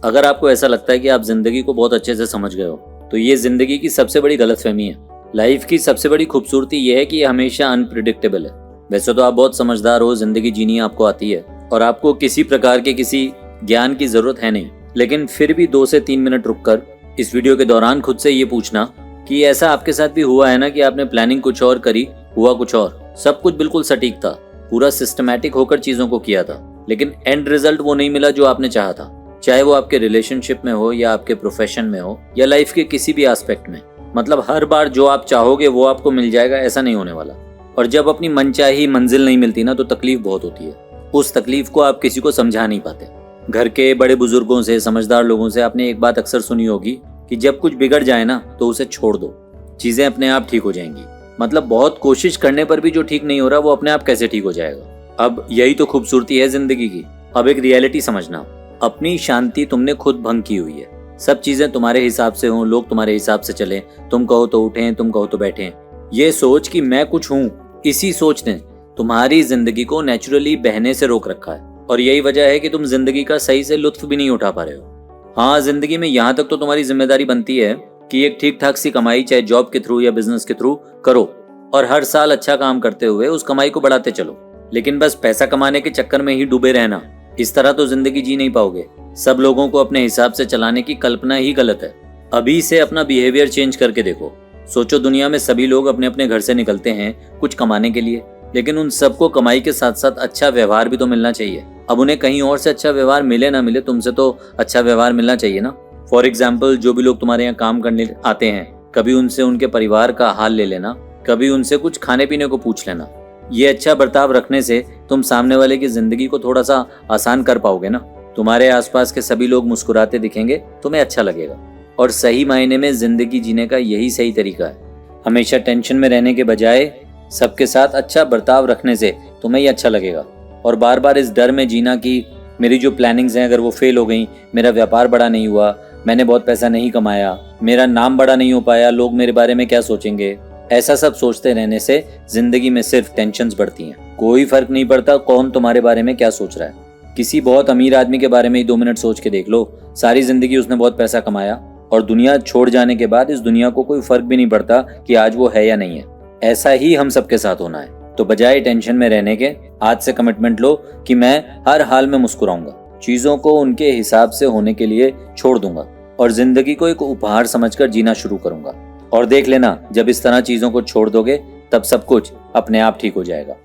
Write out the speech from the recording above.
अगर आपको ऐसा लगता है कि आप जिंदगी को बहुत अच्छे से समझ गए हो तो ये जिंदगी की सबसे बड़ी गलतफहमी है। लाइफ की सबसे बड़ी खूबसूरती यह है कि ये हमेशा अनप्रिडिक्टेबल है। वैसे तो आप बहुत समझदार हो, जिंदगी जीनी आपको आती है और आपको किसी प्रकार के किसी ज्ञान की जरूरत है नहीं, लेकिन फिर भी 2 से 3 मिनट रुककर इस वीडियो के दौरान खुद से ये पूछना कि ऐसा आपके साथ भी हुआ है ना कि आपने प्लानिंग कुछ और करी, हुआ कुछ और। सब कुछ बिल्कुल सटीक था, पूरा सिस्टमैटिक होकर चीजों को किया था, लेकिन एंड रिजल्ट वो नहीं मिला जो आपने चाहा था। चाहे वो आपके रिलेशनशिप में हो या आपके प्रोफेशन में हो या लाइफ के किसी भी एस्पेक्ट में। मतलब हर बार जो आप चाहोगे वो आपको मिल जाएगा, ऐसा नहीं होने वाला। और जब अपनी मनचाही मंजिल नहीं मिलती ना तो तकलीफ बहुत होती है। उस तकलीफ को आप किसी को समझा नहीं पाते। घर के बड़े बुजुर्गों से, समझदार लोगों से आपने एक बात अक्सर सुनी होगी कि जब कुछ बिगड़ जाए ना तो उसे छोड़ दो, चीजें अपने आप ठीक हो जाएंगी। मतलब बहुत कोशिश करने पर भी जो ठीक नहीं हो रहा वो अपने आप कैसे ठीक हो जाएगा। अब यही तो खूबसूरती है जिंदगी की। अब एक रियलिटी समझना, अपनी शांति तुमने खुद भंग की हुई है। सब चीजें तुम्हारे हिसाब से हों, लोग तुम्हारे हिसाब से चले, तुम कहो तो उठें, तुम कहो तो बैठें। ये सोच कि मैं कुछ हूं, इसी सोच ने तुम्हारी जिंदगी को नेचुरली बहने से रोक रखा है। और यही वजह है कि तुम जिंदगी का सही से लुत्फ भी नहीं उठा पा रहे हो। हाँ, जिंदगी में यहाँ तक तो तुम्हारी जिम्मेदारी बनती है कि एक ठीक ठाक सी कमाई, चाहे जॉब के थ्रू या बिजनेस के थ्रू करो, और हर साल अच्छा काम करते हुए उस कमाई को बढ़ाते चलो। लेकिन बस पैसा कमाने के चक्कर में ही डूबे रहना, इस तरह तो जिंदगी जी नहीं पाओगे। सब लोगों को अपने हिसाब से चलाने की कल्पना ही गलत है। अभी से अपना बिहेवियर चेंज करके देखो। सोचो, दुनिया में सभी लोग अपने अपने घर से निकलते हैं कुछ कमाने के लिए, लेकिन उन सबको कमाई के साथ साथ अच्छा व्यवहार भी तो मिलना चाहिए। अब उन्हें कहीं और से अच्छा व्यवहार मिले ना मिले, तुमसे तो अच्छा व्यवहार मिलना चाहिए ना। फॉर एग्जाम्पल, जो भी लोग तुम्हारे यहाँ काम करने आते हैं, कभी उनसे उनके परिवार का हाल ले लेना, कभी उनसे कुछ खाने पीने को पूछ लेना। ये अच्छा बर्ताव रखने से तुम सामने वाले की जिंदगी को थोड़ा सा आसान कर पाओगे ना। तुम्हारे आसपास के सभी लोग मुस्कुराते दिखेंगे, तुम्हें अच्छा लगेगा। और सही मायने में जिंदगी जीने का यही सही तरीका है। हमेशा टेंशन में रहने के बजाय सबके साथ अच्छा बर्ताव रखने से तुम्हें ही अच्छा लगेगा। और बार बार इस डर में जीना कि मेरी जो प्लानिंग्स हैं अगर वो फेल हो गई, मेरा व्यापार बड़ा नहीं हुआ, मैंने बहुत पैसा नहीं कमाया, मेरा नाम बड़ा नहीं हो पाया, लोग मेरे बारे में क्या सोचेंगे, ऐसा सब सोचते रहने से जिंदगी में सिर्फ टेंशन्स बढ़ती हैं। कोई फर्क नहीं पड़ता कौन तुम्हारे बारे में क्या सोच रहा है। किसी बहुत अमीर आदमी के बारे में ही 2 मिनट सोच के देख लो। सारी जिंदगी उसने बहुत पैसा कमाया और दुनिया छोड़ जाने के बाद इस दुनिया को कोई फर्क भी नहीं पड़ता कि आज वो है या नहीं है। ऐसा ही हम सबके साथ होना है। तो बजाय टेंशन में रहने के आज से कमिटमेंट लो कि मैं हर हाल में मुस्कुराऊंगा, चीजों को उनके हिसाब से होने के लिए छोड़ दूंगा और जिंदगी को एक उपहार समझकर जीना शुरू करूंगा। और देख लेना, जब इस तरह चीजों को छोड़ दोगे तब सब कुछ अपने आप ठीक हो जाएगा।